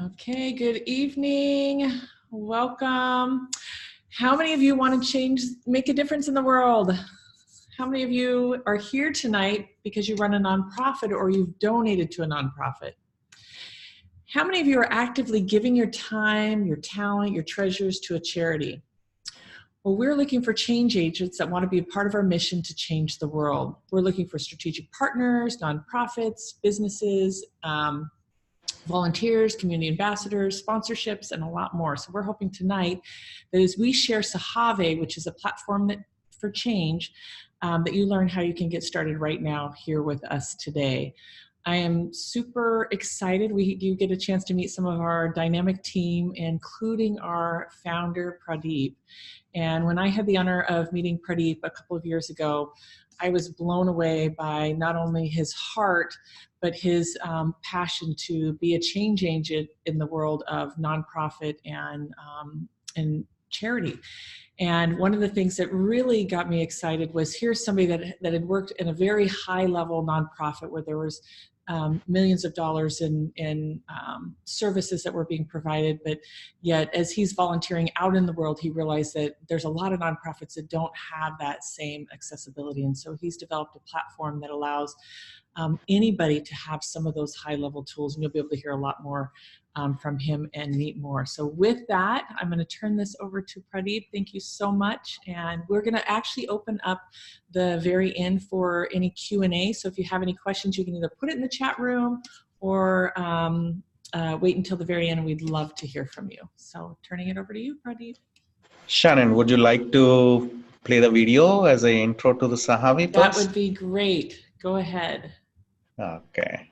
Okay, good evening. Welcome. How many of you want to make a difference in the world? How many of you are here tonight because you run a nonprofit or you've donated to a nonprofit? How many of you are actively giving your time, your talent, your treasures to a charity? Well, we're looking for change agents that want to be a part of our mission to change the world. We're looking for strategic partners, nonprofits, businesses, volunteers, community ambassadors, sponsorships, and a lot more. So we're hoping tonight that as we share SAHAVE, which is a platform for change, that you learn how you can get started right now here with us today. I am super excited. You get a chance to meet some of our dynamic team, including our founder, Pradeep. And when I had the honor of meeting Pradeep a couple of years ago, I was blown away by not only his heart, but his passion to be a change agent in the world of nonprofit and charity. And one of the things that really got me excited was here's somebody that had worked in a very high level nonprofit where there was millions of dollars in services that were being provided, but yet as he's volunteering out in the world, he realized that there's a lot of nonprofits that don't have that same accessibility. And so he's developed a platform that allows anybody to have some of those high-level tools, and you'll be able to hear a lot more from him and meet more. So with that, I'm going to turn this over to Pradeep. Thank you so much. And we're going to actually open up the very end for any Q&A. So if you have any questions, you can either put it in the chat room or wait until the very end. We'd love to hear from you. So turning it over to you, Pradeep. Shannon, would you like to play the video as an intro to the SAHAVE? That would be great. Go ahead. Okay.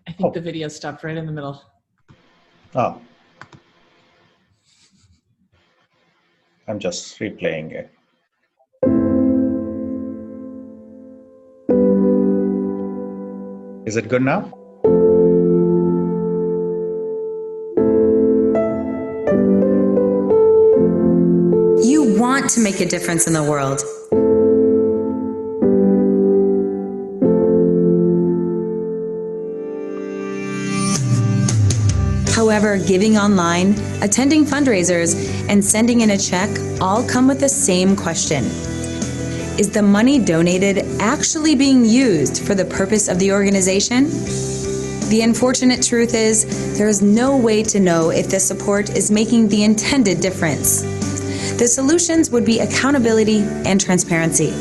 I think the video stopped right in the middle. Oh. I'm just replaying it. Is it good now? You want to make a difference in the world. However, giving online, attending fundraisers, and sending in a check all come with the same question. Is the money donated actually being used for the purpose of the organization? The unfortunate truth is, there is no way to know if this support is making the intended difference. The solutions would be accountability and transparency,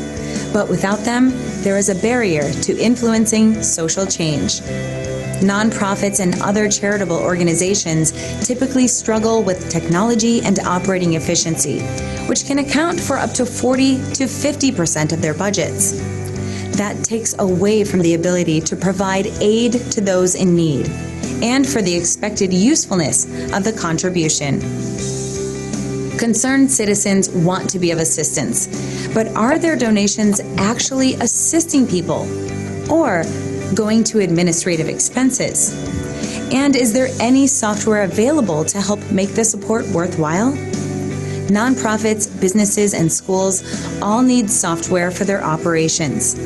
but without them, there is a barrier to influencing social change. Nonprofits and other charitable organizations typically struggle with technology and operating efficiency, which can account for up to 40 to 50% of their budgets. That takes away from the ability to provide aid to those in need and for the expected usefulness of the contribution. Concerned citizens want to be of assistance, but are their donations actually assisting people or going to administrative expenses? And is there any software available to help make the support worthwhile? Nonprofits, businesses, and schools all need software for their operations.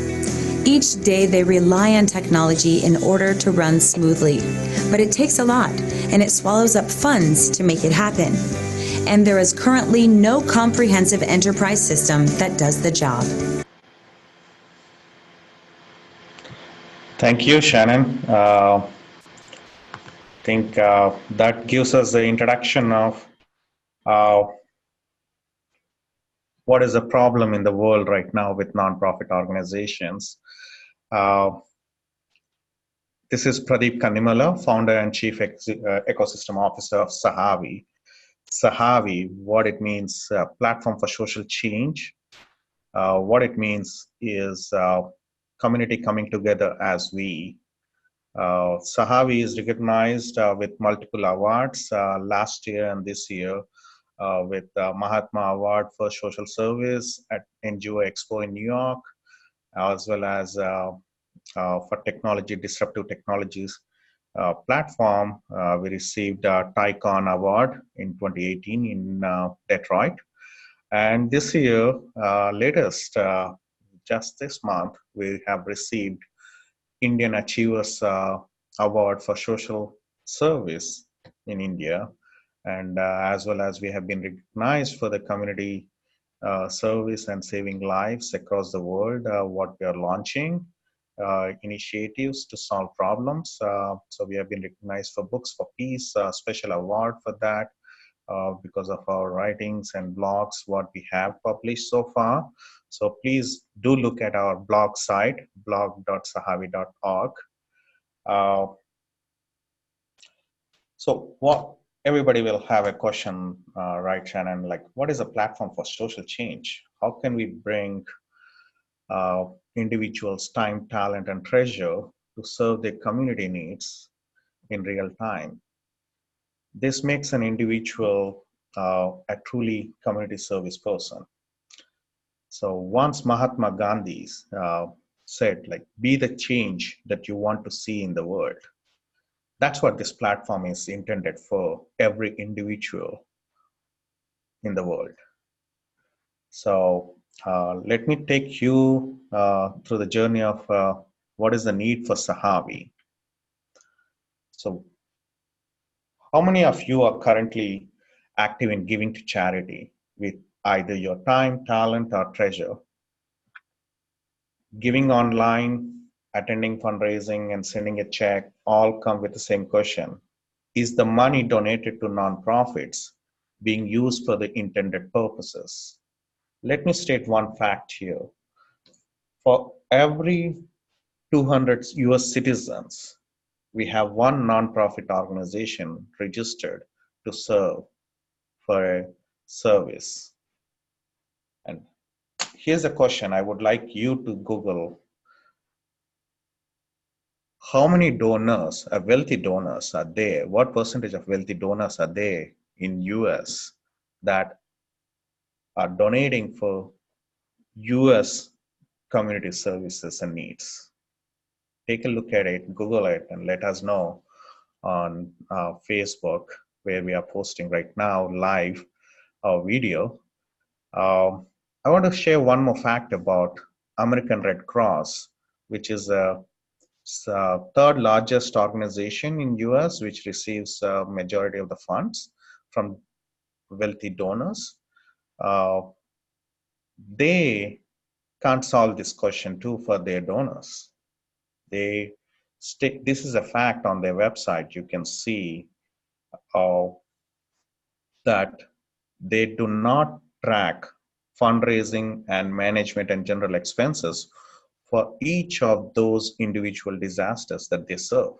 Each day they rely on technology in order to run smoothly, but it takes a lot, and it swallows up funds to make it happen. And there is currently no comprehensive enterprise system that does the job. Thank you, Shannon. I think that gives us the introduction of what is the problem in the world right now with nonprofit organizations. This is Pradeep Kannimala, founder and chief ecosystem officer of SAHAVE. SAHAVE, what it means, platform for social change. What it means is community coming together as we. SAHAVE is recognized with multiple awards last year and this year with Mahatma Award for Social Service at NGO Expo in New York, as well as for technology, disruptive technologies platform. We received a TICON Award in 2018 in Detroit. And this year, latest, just this month, we have received Indian Achievers Award for Social Service in India. And as well as we have been recognized for the community service and saving lives across the world, what we are launching, initiatives to solve problems. So we have been recognized for Books for Peace, special award for that because of our writings and blogs, what we have published so far. So please do look at our blog site, blog.sahave.org. So what everybody will have a question, right, Shannon? Like, what is a platform for social change? How can we bring individuals' time, talent, and treasure to serve their community needs in real time? This makes an individual a truly community service person. So once Mahatma Gandhi said, like, be the change that you want to see in the world. That's what this platform is intended for, every individual in the world. So let me take you through the journey of what is the need for SAHAVE. So how many of you are currently active in giving to charity with either your time, talent, or treasure? Giving online, attending fundraising, and sending a check all come with the same question. Is the money donated to nonprofits being used for the intended purposes? Let me state one fact here. For every 200 US citizens, we have one nonprofit organization registered to serve for a service. And here's a question I would like you to Google. How many donors, wealthy donors are there? What percentage of wealthy donors are there in US that are donating for US community services and needs? Take a look at it, Google it, and let us know on Facebook, where we are posting right now live video. I want to share one more fact about American Red Cross, which is a third largest organization in US, which receives a majority of the funds from wealthy donors. They can't solve this question too for their donors. They stick, this is a fact on their website. You can see that they do not track fundraising and management and general expenses for each of those individual disasters that they serve,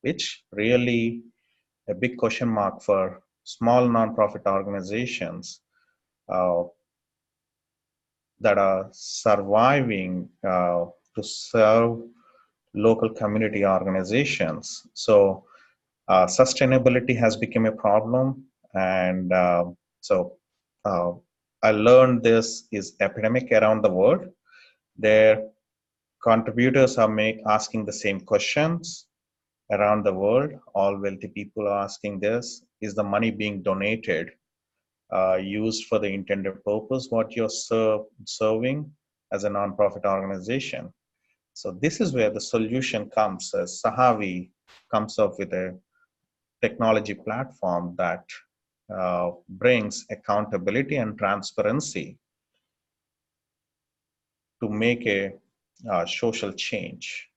which really a big question mark for small nonprofit organizations that are surviving to serve local community organizations. So sustainability has become a problem, and so I learned this is epidemic around the world. Their contributors are asking the same questions around the world. All wealthy people are asking this: is the money being donated used for the intended purpose what you're serving as a nonprofit organization? So this is where the solution comes, as SAHAVE comes up with a technology platform that brings accountability and transparency to make a social change.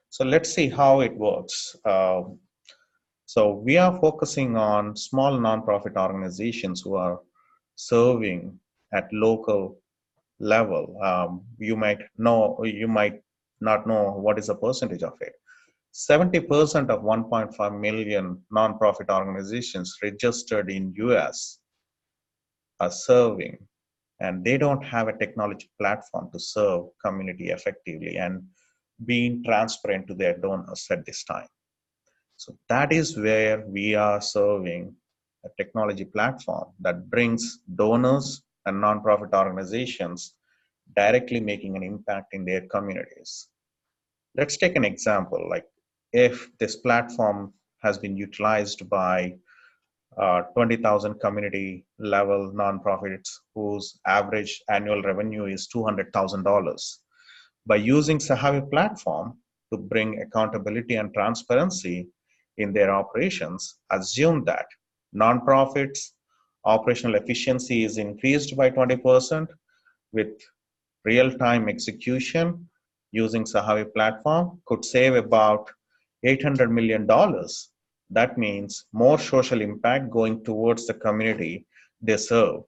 So let's see how it works. So we are focusing on small nonprofit organizations who are serving at local level. You might know, you might not know what is the percentage of it. 70% of 1.5 million nonprofit organizations registered in US are serving, and they don't have a technology platform to serve community effectively. And being transparent to their donors at this time. So that is where we are serving a technology platform that brings donors and nonprofit organizations directly making an impact in their communities. Let's take an example, like if this platform has been utilized by 20,000 community level nonprofits whose average annual revenue is $200,000. By using SAHAVE platform to bring accountability and transparency in their operations, assume that nonprofits' operational efficiency is increased by 20% with real-time execution using SAHAVE platform could save about $800 million. That means more social impact going towards the community they serve.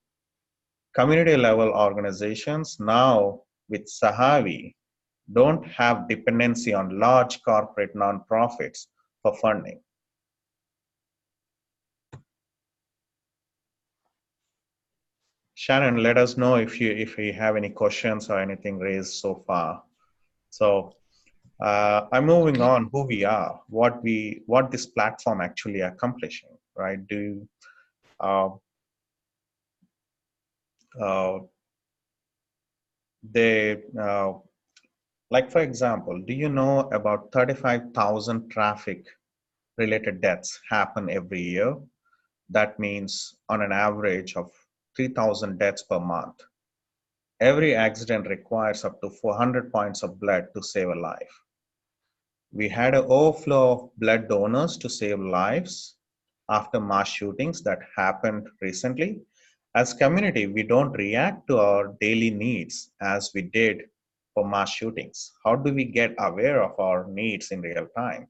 Community level organizations now with SAHAVE don't have dependency on large corporate nonprofits for funding. Shannon, let us know if you have any questions or anything raised so far. So I'm moving on who we are, what this platform actually accomplishing, right? Uh, uh, they like for example, do you know about 35,000 traffic related deaths happen every year? That means on an average of 3,000 deaths per month. Every accident requires up to 400 points of blood to save a life. We had an overflow of blood donors to save lives after mass shootings that happened recently. As community, we don't react to our daily needs as we did for mass shootings. How do we get aware of our needs in real time?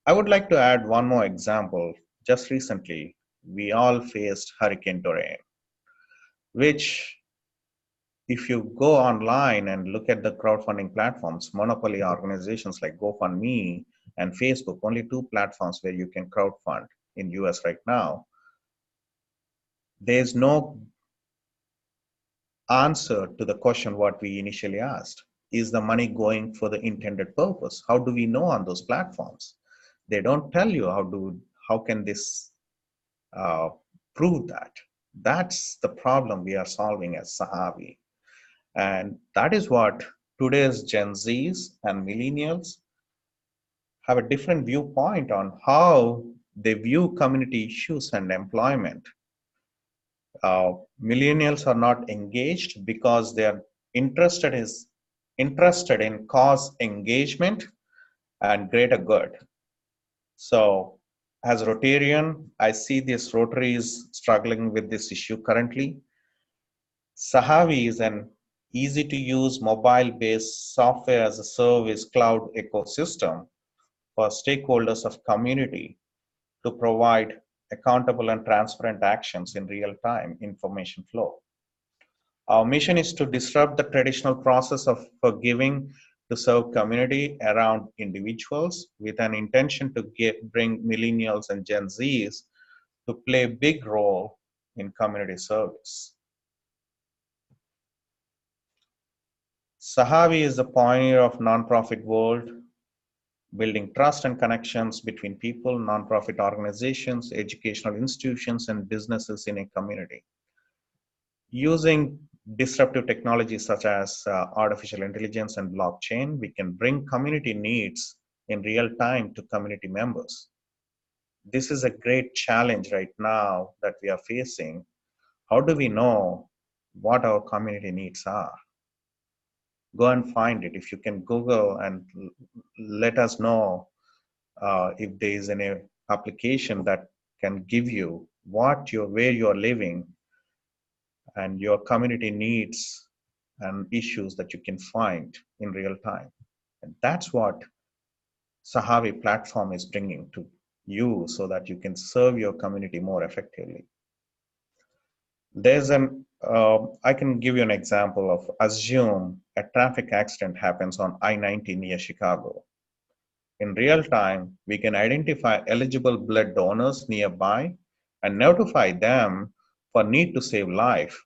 I would like to add one more example. Just recently, we all faced Hurricane Dorian, which if you go online and look at the crowdfunding platforms, monopoly organizations like GoFundMe and Facebook, only two platforms where you can crowdfund in US right now, there's no answer to the question what we initially asked. Is the money going for the intended purpose? How do we know on those platforms? They don't tell you how can this uh, prove that. That's the problem we are solving as Sahavi. And that is what today's Gen Zs and millennials have a different viewpoint on how they view community issues and employment. Millennials are not engaged because they are interested in cause engagement and greater good. So as Rotarian, I see these Rotaries struggling with this issue currently. Sahavi is an easy to use mobile-based software as a service cloud ecosystem for stakeholders of community to provide accountable and transparent actions in real-time information flow. Our mission is to disrupt the traditional process of forgiving to serve community around individuals with an intention to bring millennials and Gen Zs to play a big role in community service. Sahavi is the pioneer of nonprofit world, building trust and connections between people, nonprofit organizations, educational institutions, and businesses in a community. Using disruptive technologies such as artificial intelligence and blockchain, we can bring community needs in real time to community members. This is a great challenge right now that we are facing. How do we know what our community needs are? Go and find it. If you can Google and let us know if there is any application that can give you where you're living and your community needs and issues that you can find in real time. And that's what Sahavi platform is bringing to you so that you can serve your community more effectively. I can give you an example of assume a traffic accident happens on I-90 near Chicago. In real time, we can identify eligible blood donors nearby and notify them for need to save life.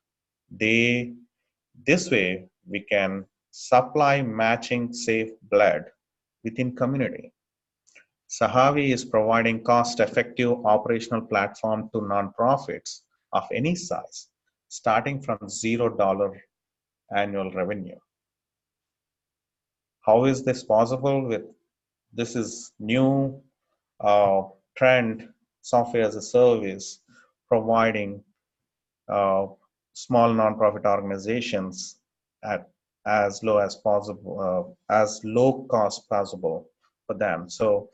This way, we can supply matching safe blood within community. SAHAVE is providing cost-effective operational platform to nonprofits of any size, starting from $0 annual revenue. How is this possible? This is new trend software as a service providing small nonprofit organizations at as low as possible, as low cost possible for them. So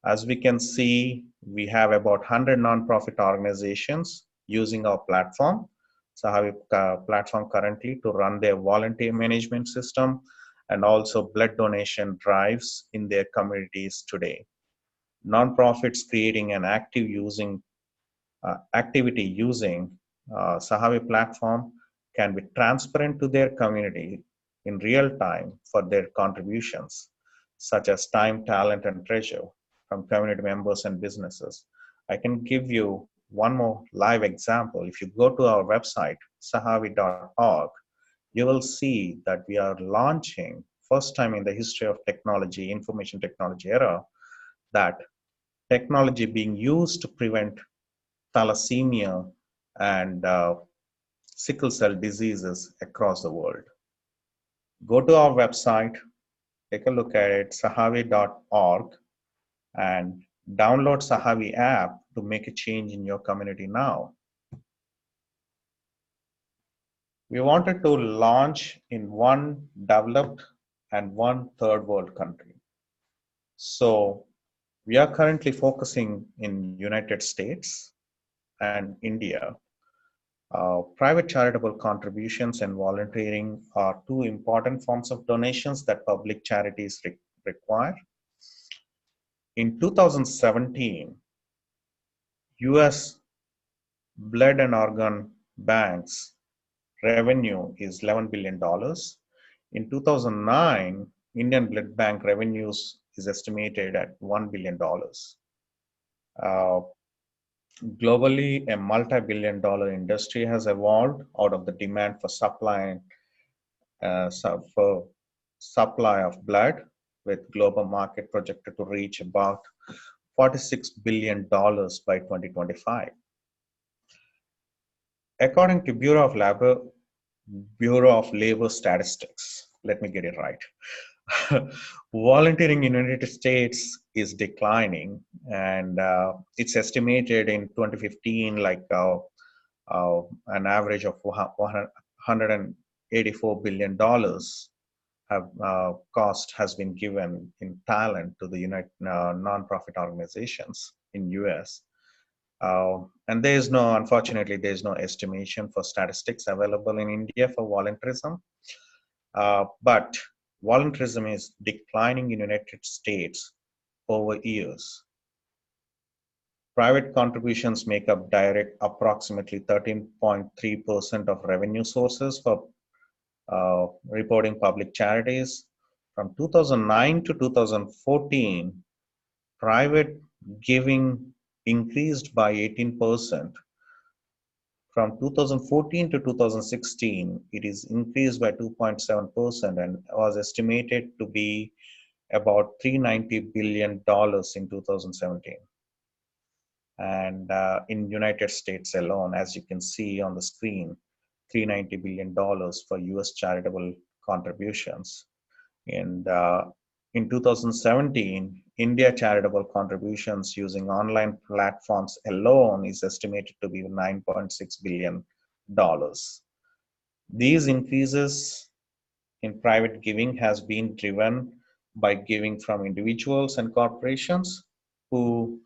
as we can see, we have about 100 nonprofit organizations using our platform. So have a platform currently to run their volunteer management system and also blood donation drives in their communities today. Nonprofits creating an activity using SAHAVE platform can be transparent to their community in real time for their contributions, such as time, talent, and treasure from community members and businesses. I can give you one more live example. If you go to our website, sahave.org, you will see that we are launching, first time in the history of technology, information technology era, that technology being used to prevent thalassemia and sickle cell diseases across the world. Go to our website, take a look at it, sahave.org, and download Sahave app to make a change in your community now. We wanted to launch in one developed and one third world country. So we are currently focusing in United States and India. Private charitable contributions and volunteering are two important forms of donations that public charities require. In 2017, US blood and organ banks revenue is $11 billion. In 2009, Indian blood bank revenues is estimated at $1 billion. Globally, a multi-billion-dollar industry has evolved out of the demand for supply of blood, with global market projected to reach about $46 billion by 2025. According to Bureau of Labor Statistics, let me get it right. Volunteering in the United States is declining, and it's estimated in 2015 like an average of $184 billion cost has been given in talent to the nonprofit organizations in US. And unfortunately, there is no estimation for statistics available in India for volunteerism. But volunteerism is declining in the United States over years. Private contributions make up direct approximately 13.3% of revenue sources for reporting public charities. From 2009 to 2014, private giving increased by 18%. From 2014 to 2016, it is increased by 2.7% and was estimated to be about $390 billion in 2017. And in United States alone, as you can see on the screen, $390 billion for US charitable contributions. And in 2017, India charitable contributions using online platforms alone is estimated to be $9.6 billion. These increases in private giving has been driven by giving from individuals and corporations who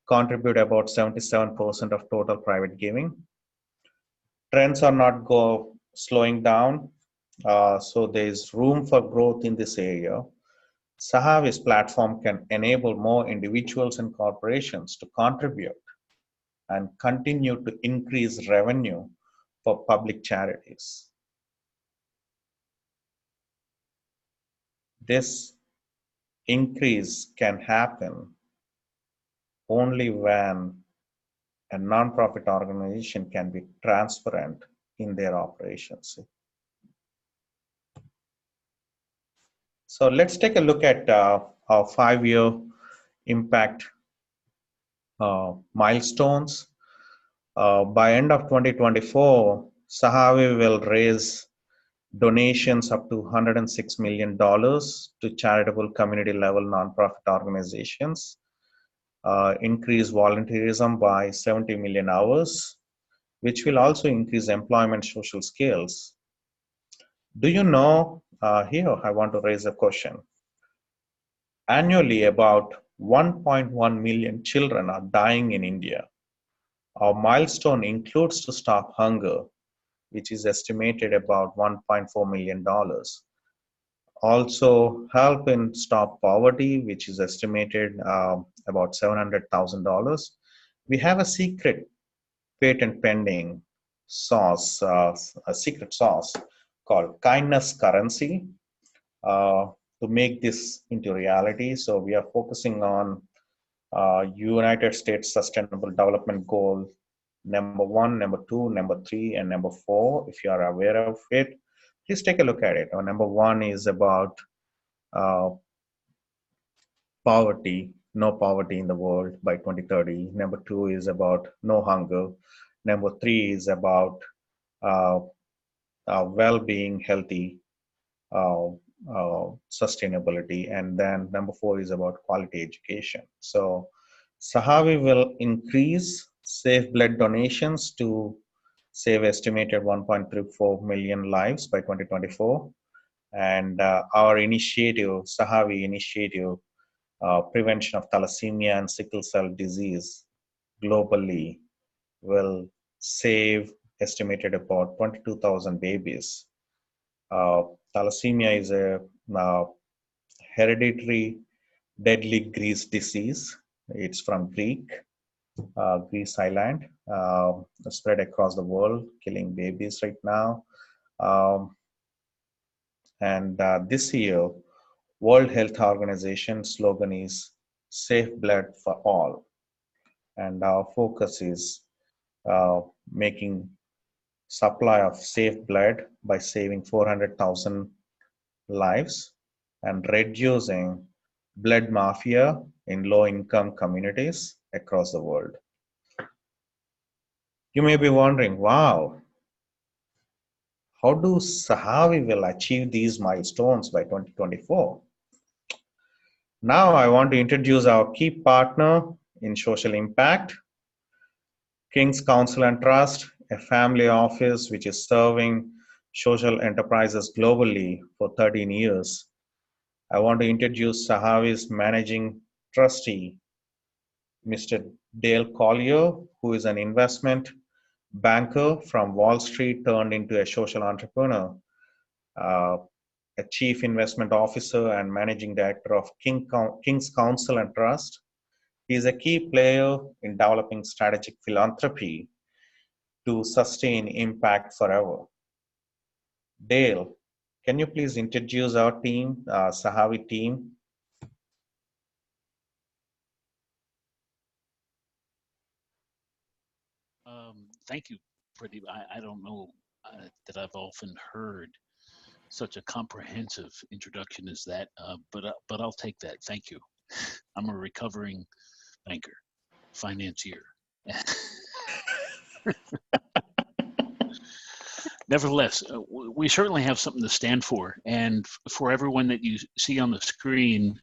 contribute about 77% of total private giving. Trends are not slowing down, so there is room for growth in this area. SAHAVE's platform can enable more individuals and corporations to contribute and continue to increase revenue for public charities. This increase can happen only when a nonprofit organization can be transparent in their operations. So let's take a look at our 5-year impact milestones. By end of 2024, SAHAVE will raise donations up to $106 million to charitable community level nonprofit organizations, increase volunteerism by 70 million hours, which will also increase employment social skills. Do you know, here I want to raise a question. Annually, about 1.1 million children are dying in India. Our milestone includes to stop hunger, which is estimated about $1.4 million. Also, help in stop poverty, which is estimated about $700,000. We have a secret patent pending sauce, a secret sauce called kindness currency to make this into reality. So we are focusing on United States Sustainable Development Goal number 1, number 2, number 3, and number 4. If you are aware of it, please take a look at it. Number 1 is about uh, poverty, no poverty in the world by 2030. Number 2 is about no hunger. Number 3 is about uh, well-being, healthy uh, sustainability, and then number 4 is about quality education. So Sahavi will increase safe blood donations to save estimated 1.34 million lives by 2024, and our initiative, Sahavi initiative, prevention of thalassemia and sickle cell disease globally, will save estimated about 22,000 babies. Thalassemia is a hereditary deadly Greece disease. It's from Greece island, spread across the world, killing babies right now. Um, and this year, World Health Organization slogan is "Safe Blood for All," and our focus is making supply of safe blood by saving 400,000 lives and reducing blood mafia in low-income communities across the world. You may be wondering, wow, how do Sahavi will achieve these milestones by 2024? Now I want to introduce our key partner in social impact, King's Council and Trust, a family office which is serving social enterprises globally for 13 years. I want to introduce Sahavi's managing trustee, Mr. Dale Collier, who is an investment banker from Wall Street turned into a social entrepreneur, uh, a chief investment officer and managing director of King's Council and Trust. He is a key player in developing strategic philanthropy to sustain impact forever. Dale, can you please introduce our team, Sahavi team? Thank you, Pradeep. I don't know that I've often heard such a comprehensive introduction as that, but I'll take that. Thank you. I'm a recovering banker, financier. Nevertheless, we certainly have something to stand for. And for everyone that you see on the screen,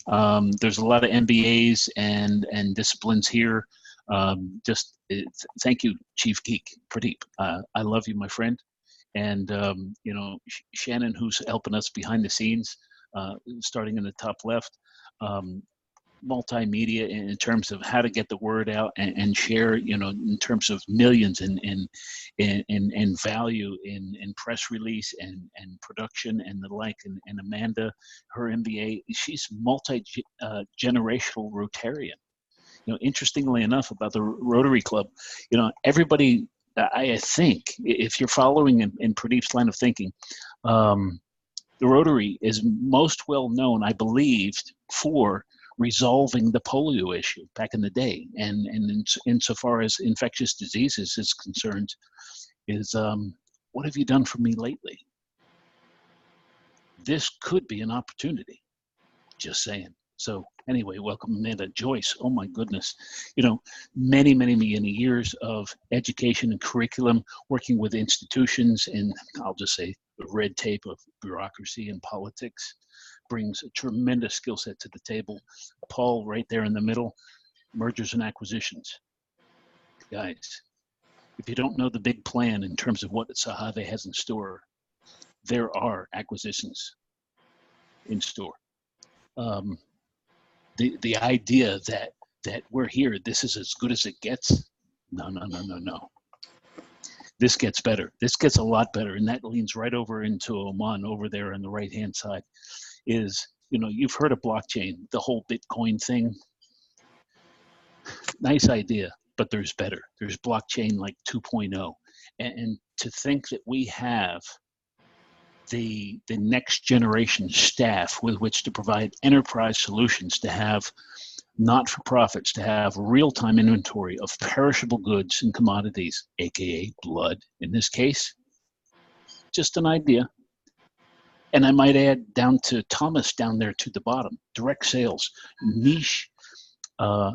there's a lot of MBAs and disciplines here. Thank you, Chief Geek Pradeep. I love you, my friend. And you know, Shannon, who's helping us behind the scenes, starting in the top left, multimedia in terms of how to get the word out and share, you know, in terms of millions in value in press release and production and the like. And Amanda, her MBA, she's multi-generational Rotarian. You know, interestingly enough about the Rotary Club, you know, everybody, I think, if you're following in Pradeep's line of thinking, the Rotary is most well known, I believe, for resolving the polio issue back in the day. And insofar as infectious diseases is concerned, is what have you done for me lately? This could be an opportunity. Just saying. So anyway, welcome Amanda. Joyce, oh my goodness. You know, many years of education and curriculum, working with institutions and I'll just say the red tape of bureaucracy and politics, brings a tremendous skill set to the table. Paul right there in the middle, mergers and acquisitions. Guys, if you don't know the big plan in terms of what Sahave has in store, there are acquisitions in store. The idea that we're here, this is as good as it gets. No. This gets better. This gets a lot better, and that leans right over into Oman over there on the right-hand side. Is, you know, you've heard of blockchain, the whole Bitcoin thing. Nice idea, but there's better. There's blockchain like 2.0, and to think that we have the next generation staff with which to provide enterprise solutions, to have not-for-profits, to have real-time inventory of perishable goods and commodities, aka blood in this case, just an idea. And I might add down to Thomas down there to the bottom, direct sales, niche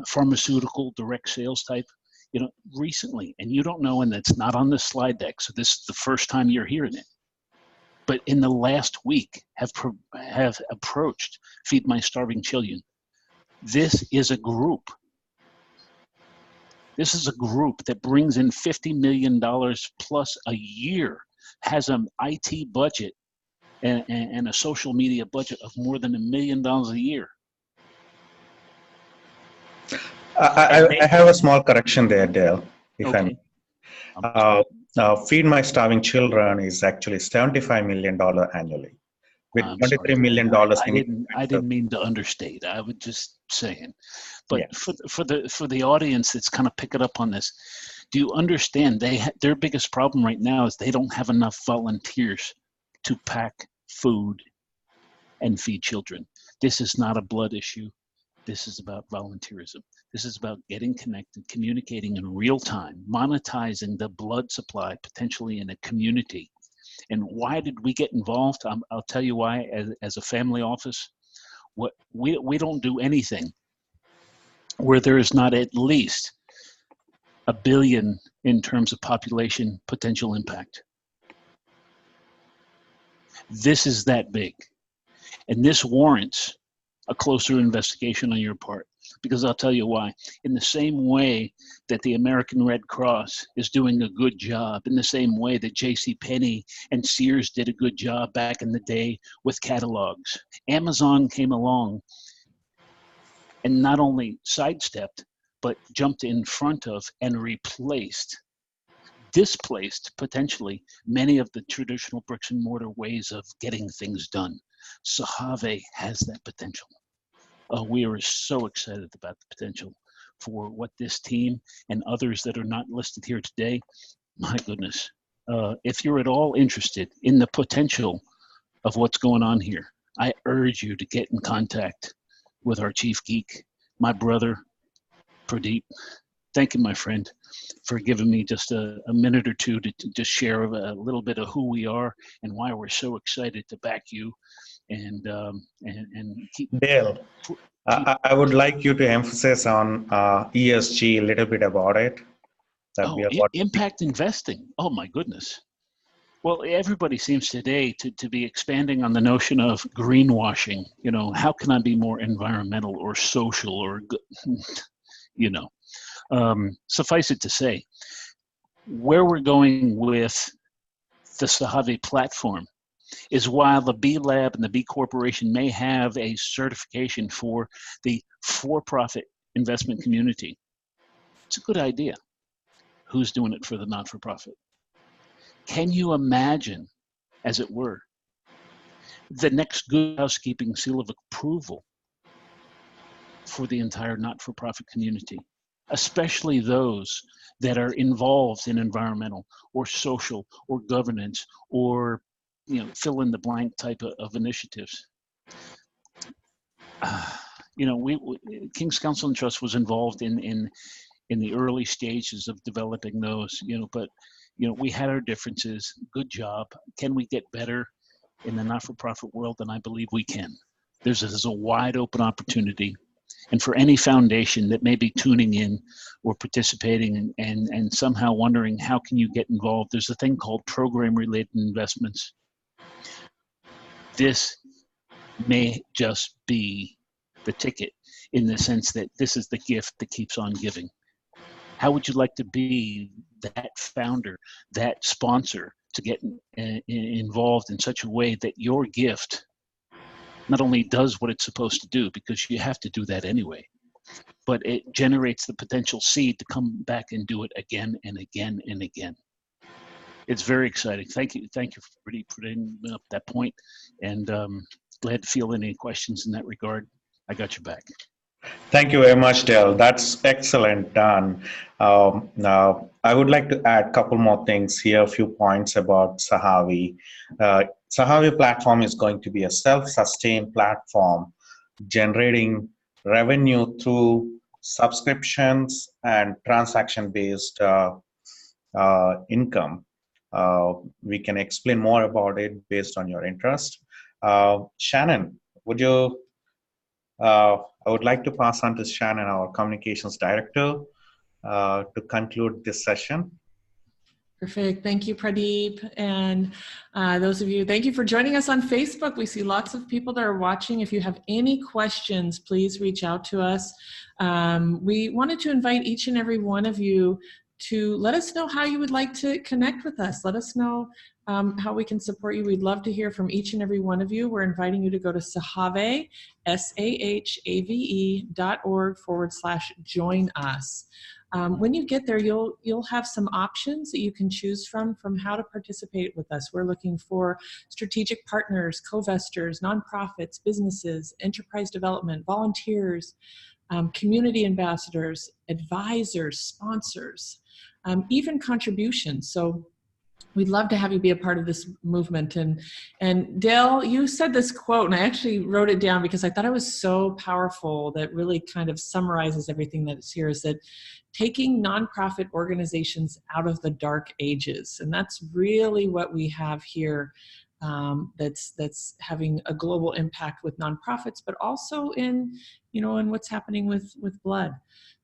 pharmaceutical direct sales type, you know, recently, and you don't know, and that's not on this slide deck, so this is the first time you're hearing it. But in the last week have approached Feed My Starving Children. This is a group. This is a group that brings in $50 million plus a year, has an IT budget and a social media budget of more than $1 million a year. I have a small correction there, Dale, if Okay. I may. Feed My Starving Children is actually $75 million annually, with $23 million. I didn't mean to understate. I was just saying. But yes. for the audience that's kind of picking up on this, do you understand their biggest problem right now is they don't have enough volunteers to pack food and feed children. This is not a blood issue. This is about volunteerism. This is about getting connected, communicating in real time, monetizing the blood supply potentially in a community. And why did we get involved? I'll tell you why. As a family office, we don't do anything where there is not at least 1 billion in terms of population potential impact. This is that big, and this warrants a closer investigation on your part, because I'll tell you why. In the same way that the American Red Cross is doing a good job, in the same way that JCPenney and Sears did a good job back in the day with catalogs, Amazon came along and not only sidestepped, but jumped in front of and displaced potentially many of the traditional bricks and mortar ways of getting things done. Sahave has that potential. We are so excited about the potential for what this team and others that are not listed here today. My goodness, if you're at all interested in the potential of what's going on here, I urge you to get in contact with our chief geek, my brother, Pradeep. Thank you, my friend, for giving me just a minute or two to just share a little bit of who we are and why we're so excited to back you and keep. Dale, I would like you to emphasize on ESG a little bit about it. Impact investing. Oh my goodness. Well, everybody seems today to be expanding on the notion of greenwashing. You know, how can I be more environmental or social or, you know, suffice it to say, where we're going with the Sahave platform is while the B Lab and the B Corporation may have a certification for the for-profit investment community, it's a good idea. Who's doing it for the not-for-profit? Can you imagine, as it were, the next good housekeeping seal of approval for the entire not-for-profit community, especially those that are involved in environmental or social or governance or, you know, fill in the blank type of initiatives? You know, King's Council and Trust was involved in the early stages of developing those, you know, but, you know, we had our differences. Good job. Can we get better in the not-for-profit world? And I believe we can. There's a wide open opportunity. And for any foundation that may be tuning in or participating and somehow wondering how can you get involved, there's a thing called program-related investments. This may just be the ticket, in the sense that this is the gift that keeps on giving. How would you like to be that founder, that sponsor, to get involved in such a way that your gift not only does what it's supposed to do, because you have to do that anyway, but it generates the potential seed to come back and do it again and again and again. It's very exciting. Thank you for putting up that point, and glad to field any questions in that regard. I got your back. Thank you very much, Dale. That's excellent done. Now, I would like to add a couple more things here, a few points about SAHAVE. SAHAVE platform is going to be a self-sustained platform generating revenue through subscriptions and transaction-based income. We can explain more about it based on your interest. Shannon, would you? I would like to pass on to Shannon, our communications director, to conclude this session. Perfect. Thank you, Pradeep. And those of you, thank you for joining us on Facebook. We see lots of people that are watching. If you have any questions, please reach out to us. We wanted to invite each and every one of you to let us know how you would like to connect with us. Let us know how we can support you. We'd love to hear from each and every one of you. We're inviting you to go to SAHAVE, SAHAVE.org/join us. When you get there, you'll have some options that you can choose from how to participate with us. We're looking for strategic partners, co-investors, nonprofits, businesses, enterprise development, volunteers, community ambassadors, advisors, sponsors, even contributions. So we'd love to have you be a part of this movement. And Dale, you said this quote, and I actually wrote it down because I thought it was so powerful, that really kind of summarizes everything that's here, is that taking nonprofit organizations out of the dark ages. And that's really what we have here, that's having a global impact with nonprofits, but also in what's happening with blood.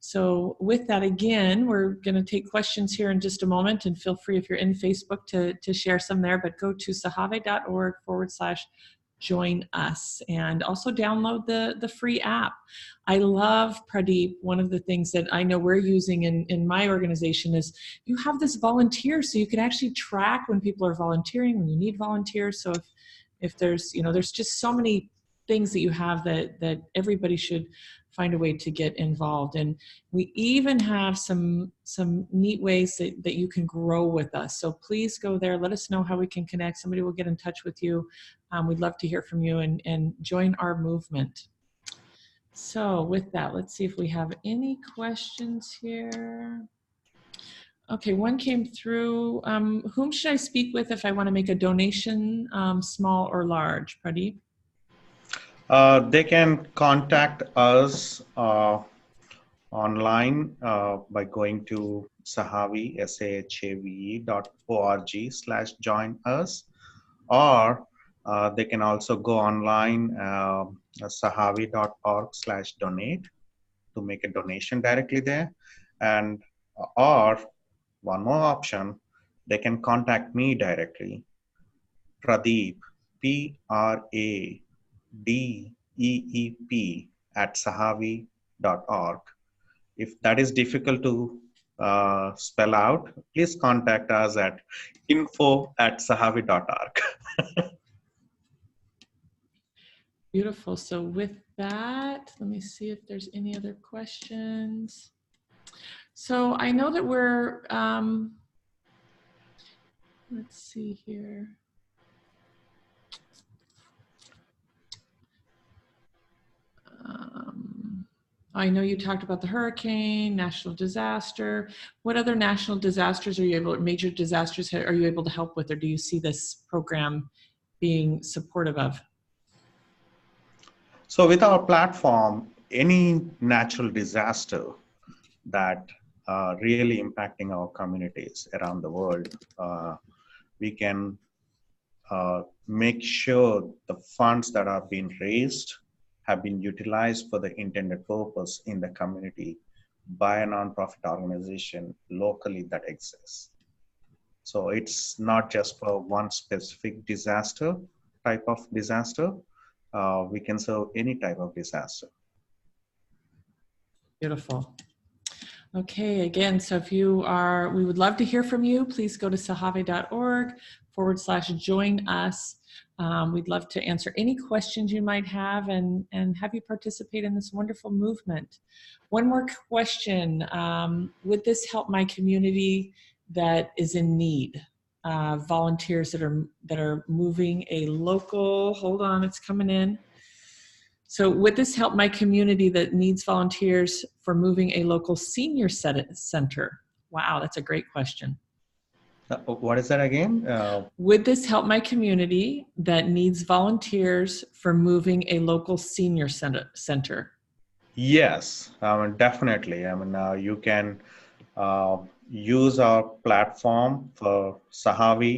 So with that, again, we're going to take questions here in just a moment, and feel free, if you're in Facebook, to share some there, but go to sahave.org/join us, and also download the free app. I love, Pradeep, one of the things that I know we're using in my organization is you have this volunteer, so you can actually track when people are volunteering, when you need volunteers. So if there's, there's just so many things that you have that everybody should find a way to get involved. And we even have some neat ways that you can grow with us. So please go there. Let us know how we can connect. Somebody will get in touch with you. We'd love to hear from you and join our movement. So with that, let's see if we have any questions here. Okay, one came through. Whom should I speak with if I want to make a donation, small or large, Pradeep? They can contact us online by going to SAHAVE, SAHAVE.org/join us, or they can also go online, sahave.org/donate, to make a donation directly there. And or one more option, they can contact me directly, Pradeep, PRADEEP@sahave.org. If that is difficult to spell out, please contact us at info@sahave.org. Beautiful. So with that, let me see if there's any other questions. So I know that we're, let's see here. I know you talked about the hurricane, national disaster. What other national disasters major disasters are you able to help with, or do you see this program being supportive of? So with our platform, any natural disaster that really impacting our communities around the world, we can make sure the funds that are being raised have been utilized for the intended purpose in the community by a nonprofit organization locally that exists. So it's not just for one specific disaster, type of disaster. We can serve any type of disaster. Beautiful. Okay, again, so if you are, we would love to hear from you. Please go to sahave.org/join us. We'd love to answer any questions you might have and have you participate in this wonderful movement. One more question. Would this help my community that is in need? Volunteers that are moving a local, hold on, it's coming in. So would this help my community that needs volunteers for moving a local senior center? Wow, that's a great question. What is that again? Would this help my community that needs volunteers for moving a local senior center? Yes, definitely. You can use our platform for SAHAVE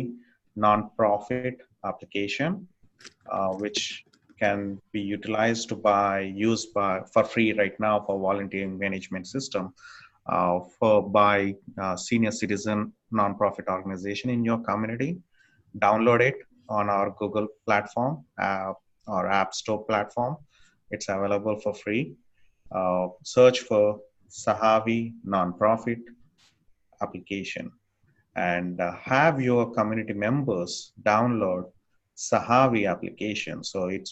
nonprofit application, which can be utilized for free right now for volunteering management system by senior citizen nonprofit organization in your community. Download it on our Google platform or App Store platform. It's available for free. Search for SAHAVE nonprofit application and have your community members download SAHAVE application,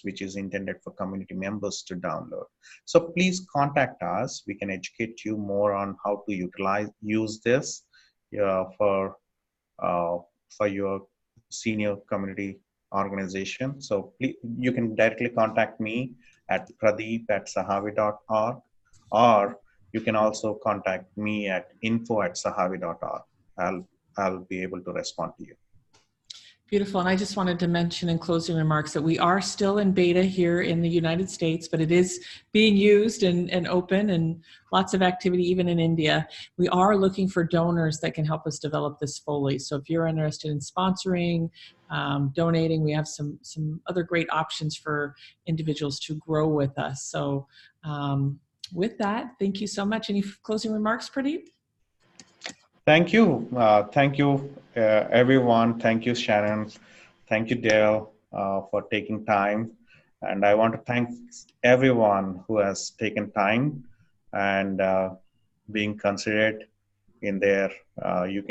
which is intended for community members to download. So please contact us. We can educate you more on how to use this for your senior community organization. So please, you can directly contact me at pradeep@sahave.org, or you can also contact me at info@sahave.org. I'll be able to respond to you. Beautiful. And I just wanted to mention in closing remarks that we are still in beta here in the United States, but it is being used and open and lots of activity even in India. We are looking for donors that can help us develop this fully. So if you're interested in sponsoring, donating, we have some other great options for individuals to grow with us. So with that, thank you so much. Any closing remarks, Pradeep? Thank you. Thank you, everyone. Thank you, Sharon. Thank you, Dale, for taking time. And I want to thank everyone who has taken time and being considerate in their, you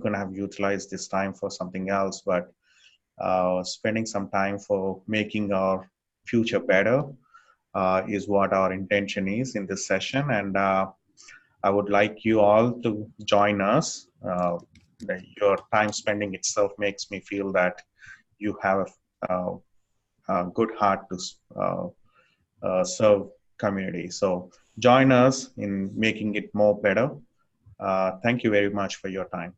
can have utilized this time for something else, but spending some time for making our future better is what our intention is in this session. And I would like you all to join us. Your time spending itself makes me feel that you have a good heart to serve community. So join us in making it more better. Thank you very much for your time.